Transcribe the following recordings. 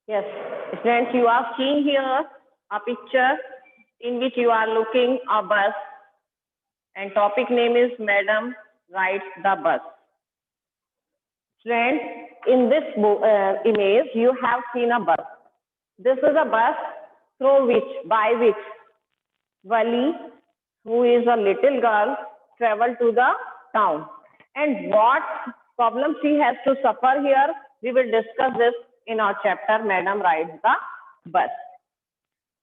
Yes, students, you are seeing here a picture in which you are looking a bus, and topic name is Madam Rides the Bus. Students, in this image, you have seen a bus. This is a bus by which Vali, who is a little girl, traveled to the town. And what problem she has to suffer here, we will discuss this in our chapter, Madam Rides the Bus.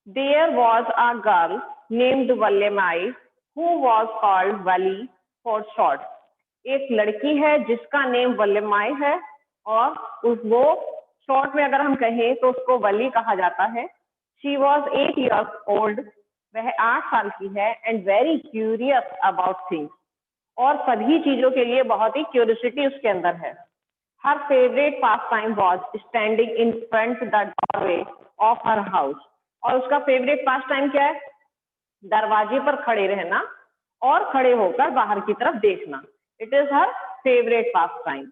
There was a girl named Vallemai who was called Vali for short. एक लड़की है जिसका name वल्लमाई है और वो short में अगर हम कहें तो उसको वली कहा जाता है. She was 8 years old. वह 8 साल की है and very curious about things. और सभी चीजों के लिए बहुत ही क्यूरियोसिटी उसके अंदर है. हर favourite pass time was standing in front the doorway of her house. और उसका फेवरेट पास टाइम क्या है? दरवाजे पर खड़े रहना और खड़े होकर बाहर की तरफ देखना. It is her favourite pass time.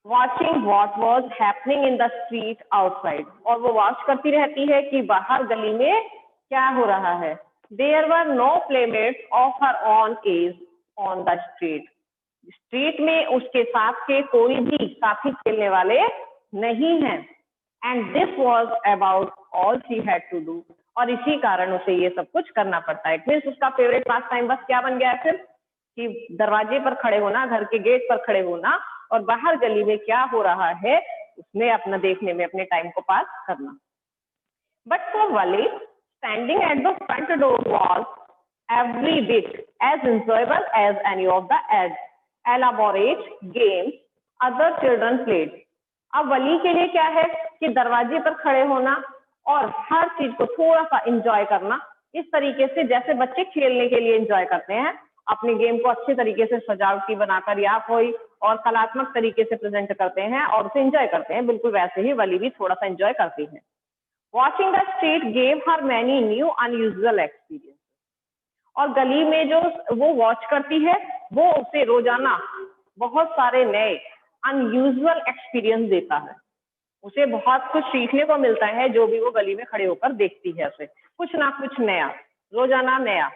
Watching what was happening in the street outside. और वो वॉच करती रहती है कि बाहर गली में क्या हो रहा है. There were no playmates of her own age on the street. Street में उसके साथ के कोई भी साथी खेलने वाले नहीं हैं. And this was about all she had to do. और इसी कारण उसे ये सब कुछ करना पड़ता है. मीन्स उसका फेवरेट पास टाइम बस क्या बन गया है फिर कि दरवाजे पर खड़े होना, घर के गेट पर खड़े होना और बाहर गली में क्या हो रहा है उसमें अपना देखने में अपने टाइम को पास करना. But for Valli standing at the front door was every bit as enjoyable as any of the elaborate games other children played. अब वली के लिए क्या है कि दरवाजे पर खड़े होना और हर चीज को थोड़ा सा एंजॉय करना, इस तरीके से जैसे बच्चे खेलने के लिए एंजॉय करते हैं, अपने गेम को अच्छे तरीके से सजावटी बनाकर या कोई और कलात्मक तरीके से प्रेजेंट करते हैं और उसे एंजॉय करते हैं, बिल्कुल वैसे ही वली भी थोड़ा सा एंजॉय करती है. Watching the street gave her many new unusual experience. और गली में जो वो वॉच करती है वो उसे रोजाना बहुत सारे नए अनयूजुअल एक्सपीरियंस देता है. उसे बहुत कुछ सीखने को मिलता है जो भी वो गली में खड़े होकर देखती है. उसे कुछ ना कुछ नया, रोजाना नया.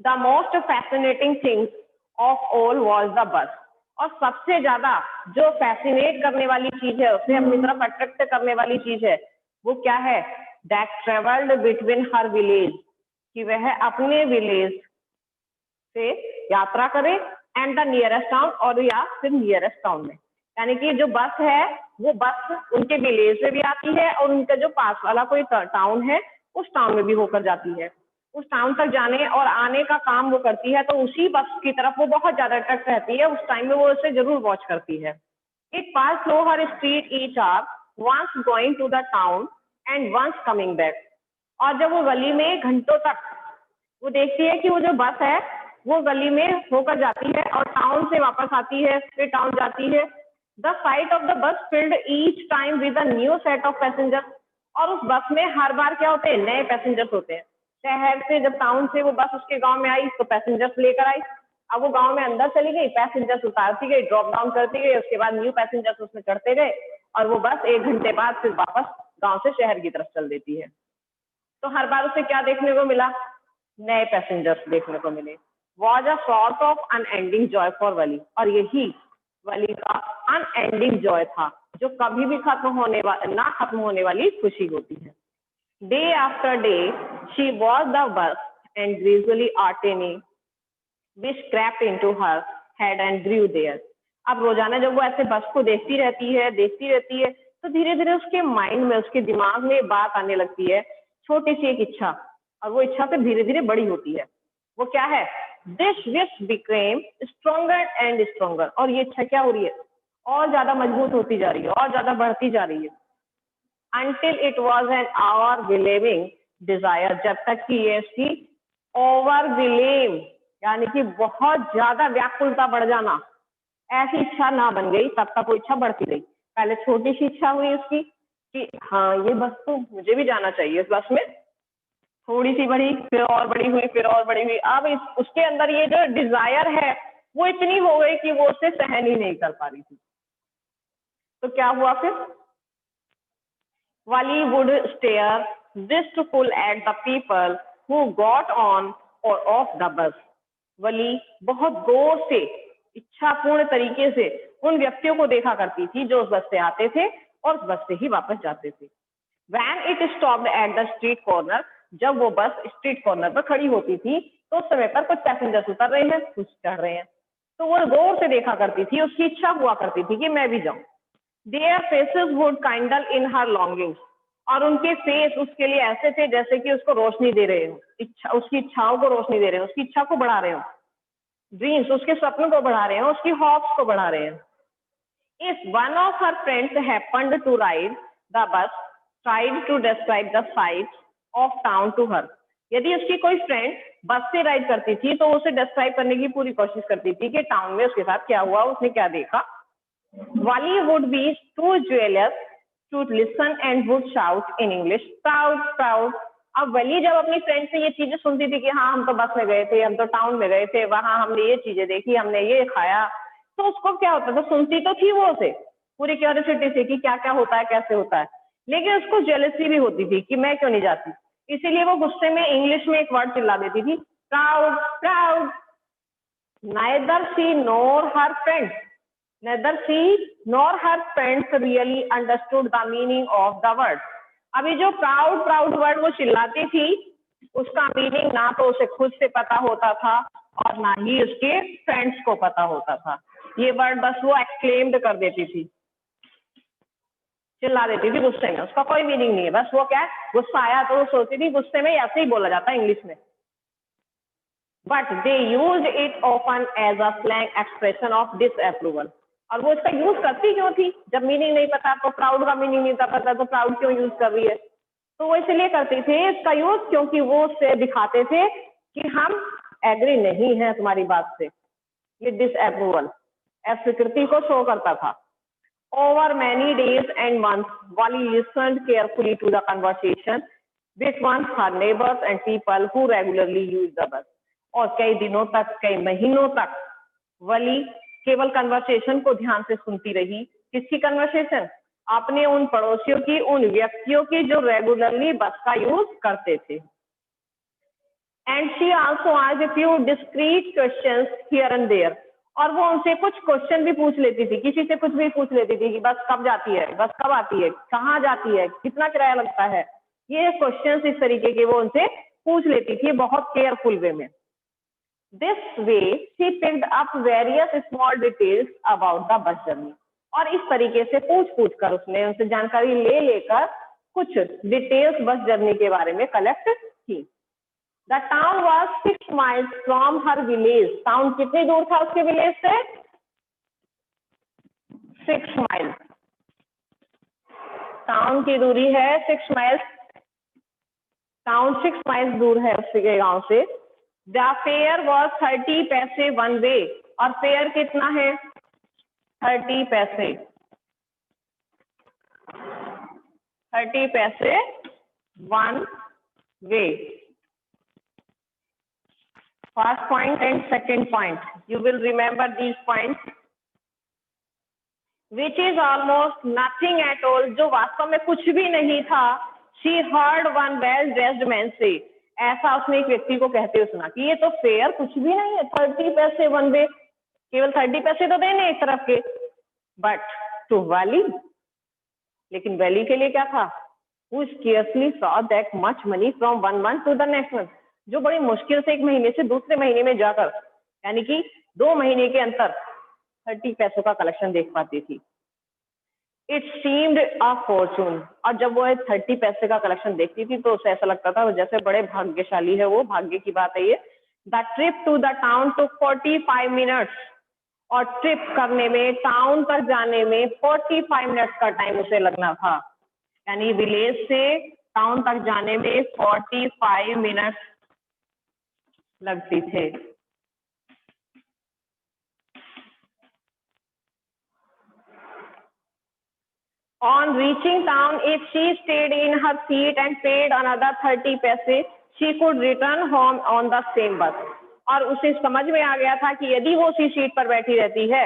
The most fascinating things of all was the bus. और सबसे ज्यादा जो फैसिनेट करने वाली चीज है, उसे अपनी तरफ अट्रैक्ट करने वाली चीज है, वो क्या है? That travelled between her village. कि वह अपने विलेज से यात्रा करे एंड द नियरेस्ट टाउन, और या फिर नियरेस्ट टाउन में. यानी कि जो बस है वो बस उनके विलेज से भी आती है और उनका जो पास वाला कोई टाउन है उस टाउन में भी होकर जाती है. उस टाउन तक जाने और आने का काम वो करती है, तो उसी बस की तरफ वो बहुत ज्यादा अट्रैक्ट रहती है. उस टाइम में वो उसे जरूर वॉच करती है. It pass through her street each hour, once going to the town and once coming back. और जब वो गली में घंटों तक वो देखती है कि वो जो बस है वो गली में होकर जाती है और टाउन से वापस आती है, फिर टाउन जाती है. The site of the bus field each time with a new set of passenger. और उस बस में हर बार क्या होते हैं? नए पैसेंजर्स होते हैं. शहर से जब टाउन से वो बस उसके गांव में आई तो पैसेंजर्स लेकर आई. अब वो गांव में अंदर चली गई, पैसेंजर्स उतारती गई, ड्रॉप डाउन करती गई, उसके बाद न्यू पैसेंजर्स उसमें चढ़ते गए और वो बस 1 घंटे बाद फिर वापस गांव से शहर की तरफ चल देती है. तो हर बार उसे क्या देखने को मिला? नए पैसेंजर्स देखने को मिले. Was a sort of unending joy for Valli. और यही वली का अनएंडिंग जॉय था, जो कभी भी ना खत्म होने वाली खुशी होती है. Day after day she watch the bus and gradually आर्टेनी which crept into her head and grew there. अब रोजाना जब वो ऐसे बस को देखती रहती है तो धीरे धीरे उसके माइंड में, उसके दिमाग में बात आने लगती है, छोटी सी एक इच्छा, और वो इच्छा फिर धीरे धीरे बड़ी होती है. वो क्या है? This wish became stronger and stronger. और ये इच्छा क्या हो रही है? और ज्यादा मजबूत होती जा रही है और ज्यादा बढ़ती जा रही है. Until it was an overwhelming desire. जब तक कि ये इसकी overwhelm यानी कि बहुत ज्यादा व्याकुलता बढ़ जाना, ऐसी इच्छा ना बन गई, तब तक वो इच्छा बढ़ती रही. पहले छोटी सी इच्छा हुई उसकी कि हाँ ये बस तो मुझे भी जाना चाहिए, इस बस में थोड़ी सी बढ़ी, फिर और बड़ी हुई, फिर और बड़ी हुई. अब उसके अंदर ये जो डिजायर है वो इतनी हो गई कि वो उसे सहन ही नहीं कर पा रही थी. तो क्या हुआ फिर? Wali would stare wistful at the people who got on or off the bus. वली बहुत गौर से, इच्छापूर्ण तरीके से उन व्यक्तियों को देखा करती थी जो उस बस से आते थे और उस बस से ही वापस जाते थे. When it stopped at the street corner, जब वो बस स्ट्रीट कॉर्नर पर खड़ी होती थी तो उस समय पर कुछ पैसेंजर्स उतर रहे हैं, कुछ चढ़ रहे हैं, तो वो गौर से देखा करती थी, उसकी इच्छा हुआ करती थी कि मैं भी जाऊं. Their faces would kindle in her longings, और उनके फेस उसके लिए ऐसे थे जैसे कि उसको रोशनी दे रहे हो, इच्छा, उसकी इच्छाओं को रोशनी दे रहे हो, उसकी इच्छा को बढ़ा रहे हो. ड्रीम्स, उसके सपनों को बढ़ा रहे हो, उसकी हॉप्स को बढ़ा रहे हैं. If one of her friends happened to ride the bus, tried to describe the sights of town to her, यदि उसकी कोई फ्रेंड बस से राइड करती थी तो उसे डिस्क्राइब करने की पूरी कोशिश करती थी कि टाउन में उसके साथ क्या हुआ, उसने क्या देखा. Wali would be too jealous to listen and would shout in English, proud, proud. अब वली जब अपनी फ्रेंड से ये चीजें सुनती थी कि हाँ हम तो बस में गए थे, हम तो टाउन में गए थे, वहां हमने ये चीजें देखी, हमने ये खाया, तो उसको क्या होता था, सुनती तो थी वो उसे पूरी क्यूरियोसिटी से कि क्या क्या होता है, कैसे होता है, लेकिन उसको जेलसी भी होती थी कि मैं क्यों नहीं जाती. इसीलिए वो गुस्से में इंग्लिश में एक वर्ड चिल्ला देती थी, proud, proud. Neither she nor her friends Neither she nor her friends really understood the meaning of the word. अभी जो प्राउड प्राउड वर्ड वो चिल्लाती थी, उसका मीनिंग ना तो उसे खुद से पता होता था और ना ही उसके फ्रेंड्स को पता होता था. ये वर्ड बस वो एक्सक्लेम्ड कर देती थी, चिल्ला देती थी गुस्से में, उसका कोई मीनिंग नहीं है. बस वो क्या है, गुस्सा आया तो वो सोचती थी गुस्से में ऐसे ही बोला जाता है इंग्लिश में. But they used it often as a slang expression of disapproval. और वो इसका यूज करती क्यों थी, जब मीनिंग नहीं पता, तो प्राउड का मीनिंग नहीं पता तो प्राउड क्यों यूज कर रही है, तो वो इसलिए करते थे इसका यूज क्योंकि वो उससे दिखाते थे कि हम एग्री नहीं है तुम्हारी बात से. ये डिसअप्रूवल, अस्वीकृति को शो करता था. Over many days and months Wali listened carefully to the conversation between her neighbors and people who regularly use the bus. और कई दिनों तक, कई महीनों तक वली केवल कन्वर्सेशन को ध्यान से सुनती रही. किसकी कन्वर्सेशन, अपने उन पड़ोसियों की, उन व्यक्तियों की जो रेगुलरली बस का यूज करते थे. And she also asked a few discreet questions here and there. और वो उनसे कुछ क्वेश्चन भी पूछ लेती थी, किसी से कुछ भी पूछ लेती थी कि बस कब जाती है, बस कब आती है, कहाँ जाती है, कितना किराया लगता है. ये क्वेश्चंस इस तरीके के वो उनसे पूछ लेती थी बहुत केयरफुल वे में. This way she picked up various small details about the bus journey. और इस तरीके से पूछ कर उसने उनसे जानकारी ले लेकर कुछ डिटेल्स बस जर्नी के बारे में कलेक्ट की. The town was 6 miles from her village. Town कितनी दूर था उसके विलेज से, 6 माइल. टाउन की दूरी है 6 माइल्स. टाउन 6 माइल्स दूर है उसके गांव से. The fare was 30 पैसे वन वे. और फेयर कितना है, 30 पैसे. 30 पैसे one way. First point and second point, you will remember these points. Which is almost nothing at all, जो वास्तव में कुछ भी नहीं था. She heard one well dressed man say, ऐसा उसने एक व्यक्ति को कहते हुए सुना कि ये तो फेयर कुछ भी नहीं है, 30 पैसे वन वे, केवल 30 पैसे तो देने एक तरफ के. बट टू वैली, लेकिन वैली के लिए क्या था, who scarcely saw that much money from one month to the next month. जो बड़ी मुश्किल से एक महीने से दूसरे महीने में जाकर, यानी कि 2 महीने के अंतर 30 पैसों का कलेक्शन देख पाती थी. It seemed a Fortune. और जब वो 30 पैसे का कलेक्शन देखती थी तो उसे ऐसा लगता था जैसे बड़े भाग्यशाली है वो, भाग्य की बात है ये. The trip to the town to 45 minutes. और ट्रिप करने में, टाउन तक जाने में 45 मिनट्स का टाइम उसे लगना था. यानी विलेज से टाउन तक जाने में 45 मिनट्स लगती थे. On reaching town, if she stayed in her seat and paid another 30 पैसे, she could return home on the same bus. और उसे समझ में आ गया था कि यदि वो उसी सीट पर बैठी रहती है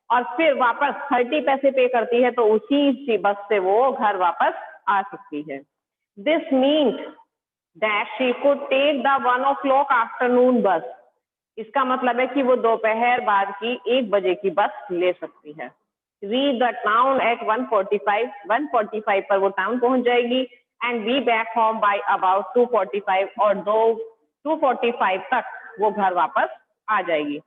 और फिर वापस 30 पैसे पे करती है तो उसी बस से वो घर वापस आ सकती है। This means that she could take the 1 o'clock afternoon bus. इसका मतलब है कि वो दोपहर बाद की 1 बजे की बस ले सकती है। रीच द टाउन एट 1:45 पर वो टाउन पहुंच जाएगी and be back home by about 2:45 और 2:45 तक वो घर वापस आ जाएगी।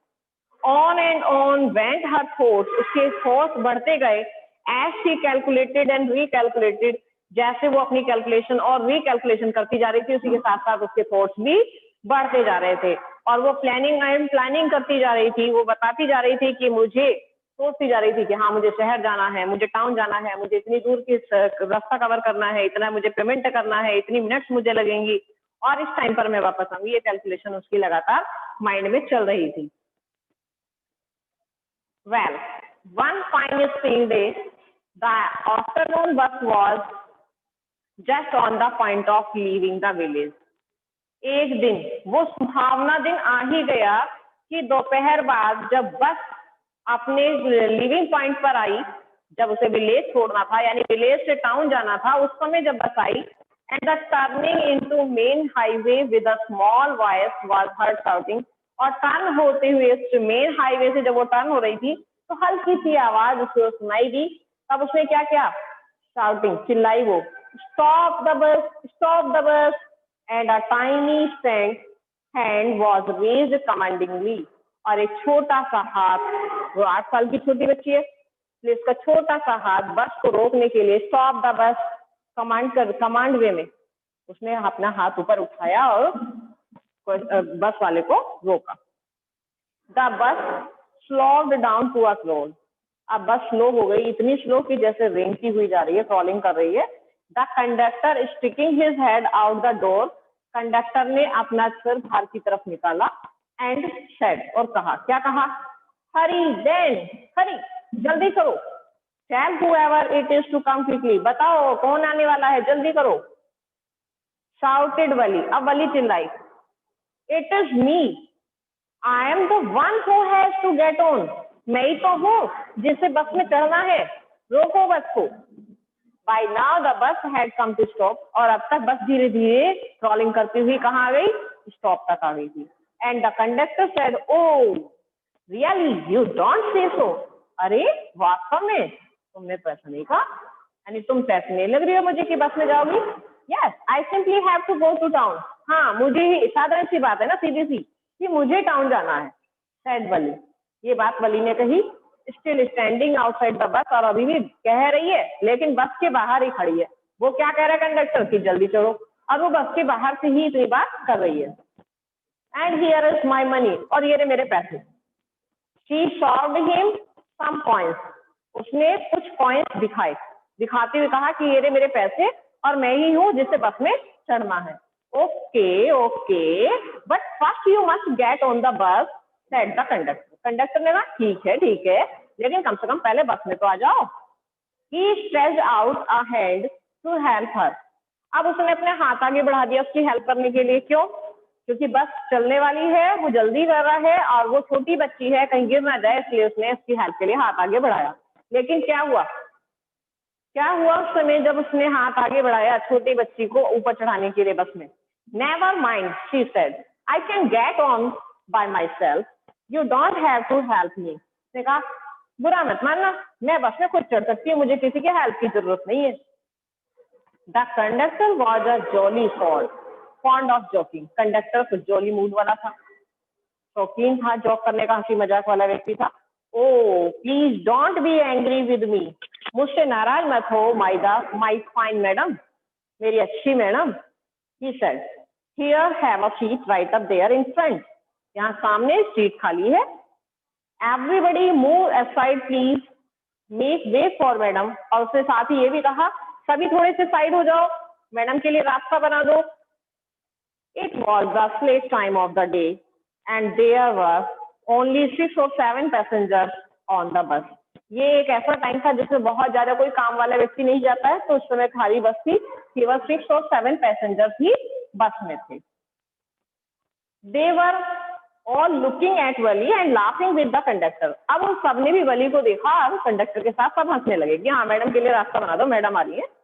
On and on went her thoughts, उसके थॉट्स बढ़ते गए as she calculated and recalculated, जैसे वो अपनी कैलकुलेशन और रीकैलकुलेशन करती जा रही थी उसी के साथ साथ उसके थॉट्स भी बढ़ते जा रहे थे और वो प्लानिंग करती जा रही थी। वो बताती जा रही थी कि मुझे सोचती जा रही थी कि हाँ मुझे शहर जाना है, मुझे टाउन जाना है, मुझे इतनी दूर की रास्ता कवर करना है, इतना मुझे पेमेंट करना है, इतनी मिनट्स मुझे लगेंगी और इस टाइम पर मैं वापस आऊंगी। ये कैलकुलेशन उसकी लगातार माइंड में चल रही थी। Well, one fine spring day, the afternoon bus was just on the point of leaving the village. एक दिन वो सुहावना दिन आ ही गया कि दोपहर बाद जब बस अपने लिविंग पॉइंट पर आई, जब उसे विलेज छोड़ना था यानी विलेज से टाउन जाना था, उस समय जब बस आई and the turning into main highway with a small voice was heard shouting, और टर्न होते हुए मेन हाईवे से जब वो टर्न हो रही थी तो हल्की सी आवाज उसको सुनाई दी। तब उसने क्या किया? शाउटिंग, चिल्लाई वो, stop the bus, stop the bus, and a tiny strength hand was raised commandingly, और एक छोटा सा हाथ, वो 8 साल की छोटी बच्ची है इसलिए इसका छोटा सा हाथ बस को रोकने के लिए, स्टॉप द बस कमांड वे में उसने अपना हाथ ऊपर उठाया और बस वाले को रोका। The bus slowed down to a crawl, अब बस स्लो हो गई, इतनी स्लो कि जैसे रेंगती हुई जा रही है, क्रॉलिंग कर रही है। The conductor sticking his head out the door, conductor ने अपना सिर बाहर की तरफ निकाला एंड सेड, और कहा, क्या कहा? हरी देन, हरी, जल्दी करो, tell whoever it is to come quickly, बताओ कौन आने वाला है, जल्दी करो। शाउटेड वली, अब वली चिल्लाई, it is me, I am the one who has to get on, मैं ही तो हूं जिसे बस में चढ़ना है, रोको बस को। By now the bus had come to stop, और अब तक बस धीरे धीरे क्रॉलिंग करती हुई कहाँ आ गई? स्टॉप तक आ गई थी। And the conductor said, oh really you don't say so, अरे वास्तव में तुमने तो ऐसा नहीं कहा, यानी तुम पैसे नहीं लग रही हो मुझे कि बस में जाओगी। Yes I simply have to go to town, हाँ मुझे ही, साधारण सी बात है ना, सीधी सी, कि मुझे टाउन जाना है। सेड वली, ये बात वली ने कही, still standing outside the bus, और अभी भी कह रही है लेकिन बस के बाहर ही खड़ी है। वो क्या कह रहा है कंडक्टर की, जल्दी चलो, और वो बस के बाहर से ही इतनी बात कर रही है। And here is my money, और ये रहे मेरे पैसे। She showed him some coins, उसने कुछ कॉइन्स दिखाते हुए कहा कि ये रहे मेरे पैसे और मैं ही हूं जिसे बस में चढ़ना है। Okay okay, but first you must get on the bus, said the conductor, conductor ने कहा ठीक है, लेकिन कम से कम पहले बस में तो आ जाओ। He stretched out a hand to help her, अब उसने अपने हाथ आगे बढ़ा दिया उसकी हेल्प करने के लिए। क्यों? क्योंकि बस चलने वाली है, वो जल्दी कर रहा है और वो छोटी बच्ची है, कहीं गिर ना जाए, इसलिए उसने उसकी हेल्प के लिए हाथ आगे बढ़ाया। लेकिन क्या हुआ उस समय जब उसने हाथ आगे बढ़ाया छोटी बच्ची को ऊपर चढ़ाने के लिए बस में? Never mind, she said, I can get on by myself, you don't have to help me. उसने कहा बुरा मत मानना, मैं बस में खुद चढ़ सकती हूँ, मुझे किसी के हेल्प की जरूरत नहीं है। The conductor was a jolly fond of joking, conductor कुछ जॉली मूड वाला था, शौकीन था जॉक करने का, हंसी मजाक वाला व्यक्ति था। Oh please don't be angry with me, मुझसे नाराज मत हो माई फाइन मैडम, मेरी अच्छी मैडम। He said, here have a seat right up there in front, यहाँ सामने सीट खाली है। Everybody move aside please, make way for madam, और उसने साथ ही ये भी कहा सभी थोड़े से साइड हो जाओ, मैडम के लिए रास्ता बना दो। It was the late time of the day and there were only 6 or 7 passengers on the bus. ये एक ऐसा टाइम था जिसमें बहुत ज्यादा कोई काम वाला व्यक्ति नहीं जाता है, तो उस समय खाली बस थी, केवल 6 और 7 पैसेंजर्स ही बस में थे। They were all looking at Wali and laughing with the conductor. अब उन सबने भी वली को देखा और कंडक्टर के साथ सब हंसने लगे कि हाँ मैडम के लिए रास्ता बना दो, मैडम आ रही है।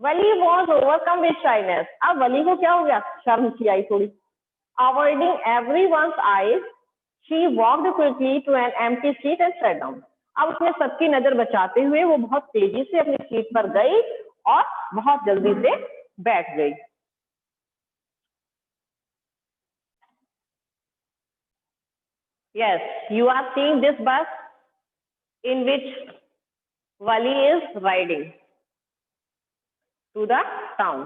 वली वॉज ओवरकम विद शाइनेस। अब वली को क्या हो गया, शर्म की आई थोड़ी। Avoiding everyone's eyes she walked quickly to an empty seat and sat down. अब उसने सबकी नजर बचाते हुए वो बहुत तेजी से अपनी सीट पर गई और बहुत जल्दी से बैठ गई। Yes, you are seeing this bus in which Wali is riding to the town.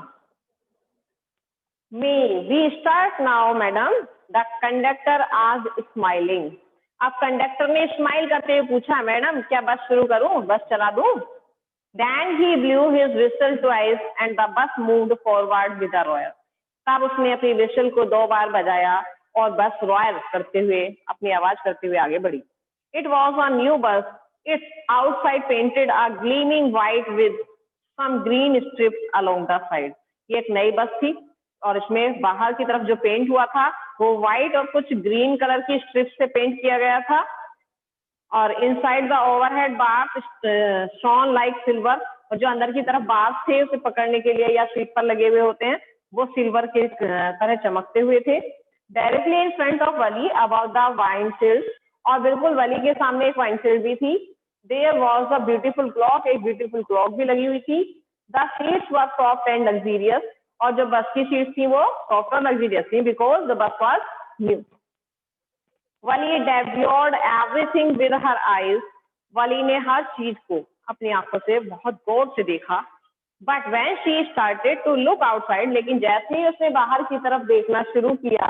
May we start now, madam? The conductor asked, smiling. अब कंडक्टर ने स्माइल करते हुए पूछा, मैडम क्या बस शुरू करूं, बस चला दूं? Then he blew his whistle twice and the bus moved forward with a roar. तब उसने अपनी विशल को 2 बार बजाया और बस रॉयर करते हुए, अपनी आवाज करते हुए आगे बढ़ी। It was a new bus. Its outside painted a gleaming white with some green strips along the side. ये एक नई बस थी और इसमें बाहर की तरफ जो पेंट हुआ था वो व्हाइट और कुछ ग्रीन कलर की स्ट्रिप्स से पेंट किया गया था। और inside the overhead bars shone like silver, और जो अंदर की तरफ बार्स थे उसे पकड़ने के लिए या सीट पर लगे हुए होते हैं वो सिल्वर के तरह चमकते हुए थे। Directly in front of Wali about the wine shield, और बिल्कुल वली के सामने एक वाइन शील्ड भी थी। There was a beautiful clock, एक ब्यूटीफुल क्लॉक भी लगी हुई थी। The seats were soft and luxurious, और जो बस की सीट थी वो सॉफ्ट और लग्जरियस थी because the bus was new. Wali devoured everything with her eyes. वली ने हर चीज को अपनी आंखों से बहुत गौर से देखा। But when she started to look outside, लेकिन जैसे ही उसने बाहर की तरफ देखना शुरू किया,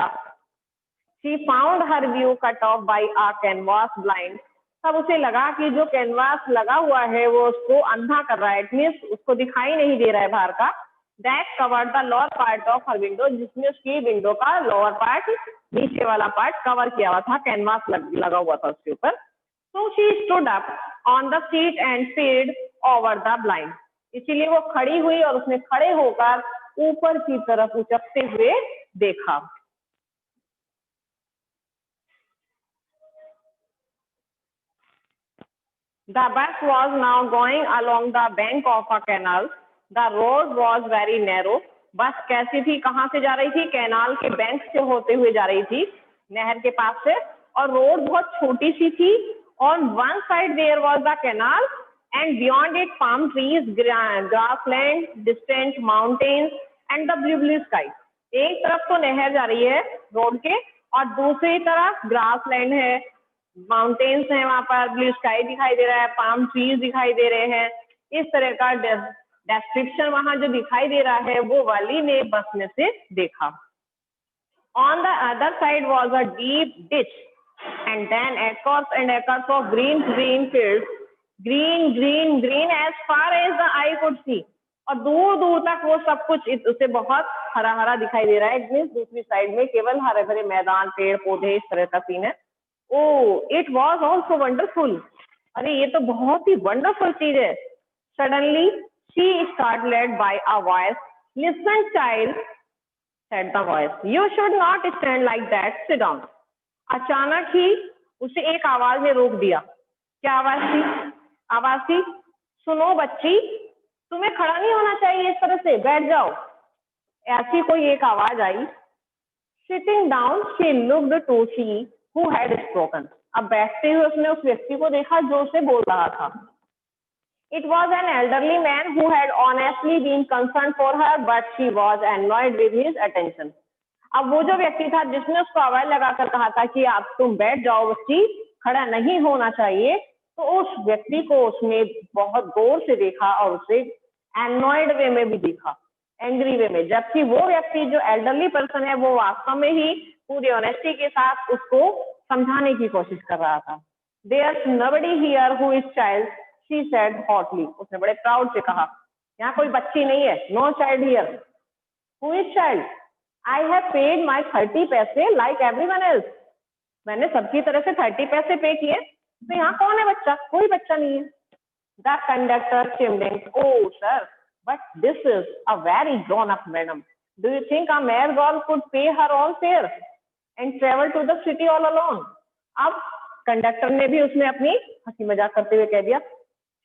she found her view cut off by a canvas blind. तब उसे लगा कि जो कैनवास लगा हुआ है वो उसको अंधा कर रहा है, इट मीन्स उसको दिखाई नहीं दे रहा है बाहर का। That covered the lower part of her window, जिसमें उसकी विंडो का लोअर पार्ट, नीचे वाला पार्ट कवर किया हुआ था, कैनवास लगा हुआ था उसके ऊपर। So she stood up on the seat and peered over the blind. इसीलिए वो खड़ी हुई और उसने खड़े होकर ऊपर की तरफ उचकते हुए देखा। The bus was now going along the bank of a canal. The road was very narrow. बस कैसी थी, कहाँ से जा रही थी, कैनाल के बैंक से होते हुए जा रही थी, नहर के पास से, और रोड बहुत छोटी सी थी। On one side there was the canal and beyond it palm trees, grassland, distant mountains and the blue sky. एक तरफ तो नहर जा रही है रोड के और दूसरी तरफ ग्रासलैंड है, माउंटेन्स हैं, वहां पर ब्लू स्काई दिखाई दे रहा है, पाम ट्रीज दिखाई दे रहे हैं। इस तरह का डिस्क्रिप्शन वहां जो दिखाई दे रहा है वो वाली ने बस में से देखा। On the other side was a deep ditch and then acres and acres of green fields, green as far as the eye could see. और दूर दूर तक वो सब कुछ उसे बहुत हरा हरा दिखाई दे रहा है। दूसरी साइड में केवल हरे भरे मैदान, पेड़ पौधे, इस तरह का सीन है। Oh it was also wonderful, अरे ये तो बहुत ही वंडरफुल चीज है। Suddenly she startled by a voice. Listen child, said the voice, you should not stand like that, sit down. अचानक ही उसे एक आवाज ने रोक दिया। क्या आवाज थी? आवाज थी, सुनो बच्ची, तुम्हें खड़ा नहीं होना चाहिए इस तरह से, बैठ जाओ। ऐसी कोई एक आवाज आई। Sitting down, she looked to see who had spoken. अब बैठते हुए उसने उस व्यक्ति को देखा जो उसे बोल रहा था। It was an elderly man who had honestly been concerned for her, but she was annoyed with his attention. अब वो जो व्यक्ति था जिसने उसको आवाज लगाकर कहा था कि आप तुम बैठ जाओ बच्ची, खड़ा नहीं होना चाहिए, तो उस व्यक्ति को उसने बहुत गौर से देखा और उसे एनॉयड वे में भी देखा, एंग्री वे में, जबकि वो व्यक्ति जो एल्डरली पर्सन है वो वास्तव में ही पूरी ऑनेस्टी के साथ उसको समझाने की कोशिश कर रहा था। There's nobody here who is child, she said hotly. उसने बड़े प्राउड से कहा, यहाँ कोई बच्ची नहीं है, no child here. Who is child? I have paid my 30 पैसे like everyone else. मैंने सबकी तरह से 30 पैसे पे किए, तो यहाँ कौन है बच्चा? कोई बच्चा नहीं है। The conductor chimed in, oh sir, but this is a very grown-up madam. Do you think a mere girl could pay her own fare and travel to the city all alone? अब conductor ने भी उसने अपनी हंसी मजाक करते हुए कह दिया,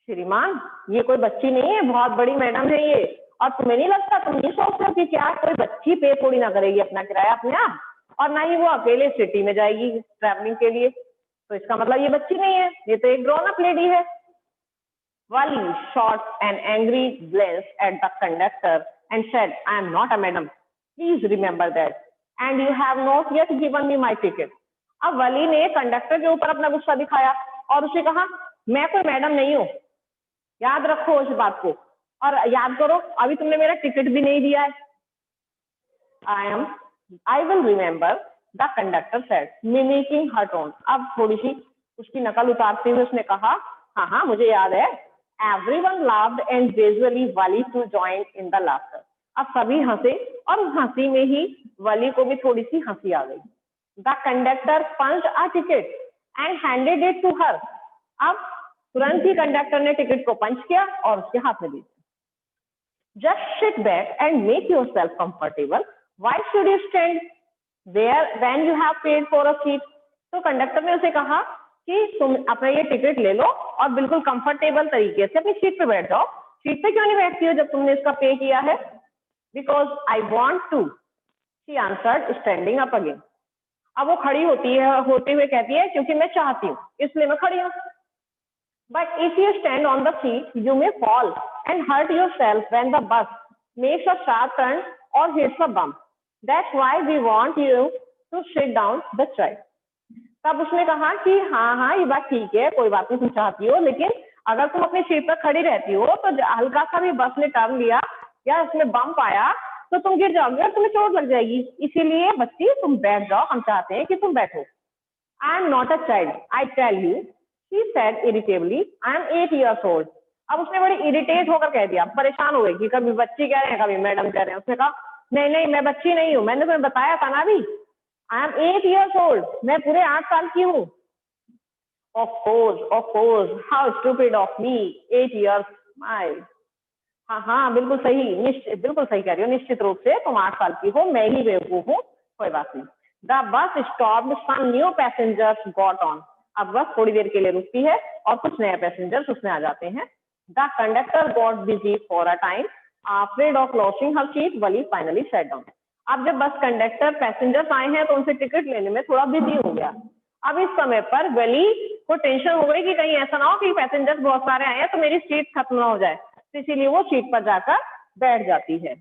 श्रीमान ये कोई बच्ची नहीं है, बहुत बड़ी मैडम है ये, और तुम्हें नहीं लगता, तुम नहीं सोचते हो कि क्या कोई बच्ची पे थोड़ी ना करेगी अपना किराया अपने आप, और ना ही वो अकेले सिटी में जाएगी ट्रैवलिंग के लिए, तो इसका मतलब ये बच्ची नहीं है, ये तो एक ग्रोन अप लेडी है। Wali shot an angry glance at the conductor and said, I am not a madam. Please remember that. And you have not yet given me my ticket. अब वली ने कंडक्टर के ऊपर अपना गुस्सा दिखाया और उसे कहा, मैं कोई मैडम नहीं हूं, याद रखो इस बात को, और याद करो अभी तुमने मेरा टिकट भी नहीं दिया है। I will remember, the conductor said, mimicking her tone. अब थोड़ी सी उसकी नकल उतारते हुए उसने कहा, हाँ हाँ मुझे याद है। Everyone laughed and gradually Wali to join in the laughter. अब सभी हंसे और उस हंसी में ही वली को भी थोड़ी सी हंसी आ गई। The conductor punched a ticket and handed it to her. अब तुरंत ही कंडक्टर ने टिकट को पंच किया और उसके हाथ में दी। Just sit back and make yourself comfortable. Why should you stand there when you have paid for a seat? तो कंडक्टर ने उसे कहा कि तुम अपना ये टिकट ले लो और बिल्कुल कंफर्टेबल तरीके से अपनी सीट पे बैठ जाओ। सीट पे क्यों नहीं बैठती हो जब तुमने इसका पे किया है? Because I want to, she answered, standing up again. अब वो खड़ी होती है, होते हुए कहती है क्योंकि मैं चाहती हूँ, इसलिए मैं खड़ी हूँ। But if you stand on the seat, you may fall and hurt yourself when the bus makes a sharp turn or hits a bump. That's why we want you to sit down. That's right. तब उसने कहा कि हाँ हाँ ये बात ठीक है, कोई बात नहीं, तुम चाहती हो, लेकिन अगर तुम अपनी सीट पर खड़ी रहती हो तो हल्का सा भी बस ने टर्न लिया या उसमें बम्प आया तो तुम गिर जाओगे और तुम्हें चोट लग जाएगी। इसीलिए बच्ची तुम बैठ जाओ, हम चाहते हैं कि तुम बैठो। I am not a child, I tell you, she said irritably. I am 8 years old. अब उसने बड़ी इरिटेट होकर कह दिया, परेशान हो गई कि कभी बच्ची कह रहे हैं कभी मैडम कह रहे हैं। उसने कहा नहीं नहीं मैं बच्ची नहीं हूँ, मैंने तुम्हें बताया था ना अभी। I am 8 years old. मैं पूरे 8 साल की हूँ। Of course, how stupid of me, 8 years, my. हाँ हाँ बिल्कुल सही, बिल्कुल सही कह रही हो, निश्चित रूप से तुम 8 साल की हो, मैं ही बेवकूफ हूँ, कोई बात नहीं। The bus stopped, some new passengers got on. अब बस थोड़ी देर के लिए रुकती है और कुछ नए पैसेंजर्स उसमें आ जाते हैं। The conductor got busy for a time, afraid of losing her seat, Wali finally sat down. अब जब बस कंडक्टर पैसेंजर्स आए हैं तो उनसे टिकट लेने में थोड़ा बिजी हो गया। अब इस समय पर वली को टेंशन हो गई कि कहीं ऐसा ना हो कि पैसेंजर्स बहुत सारे आए हैं तो मेरी सीट खत्म ना हो जाए, तो इसीलिए वो सीट पर जाकर बैठ जाती है।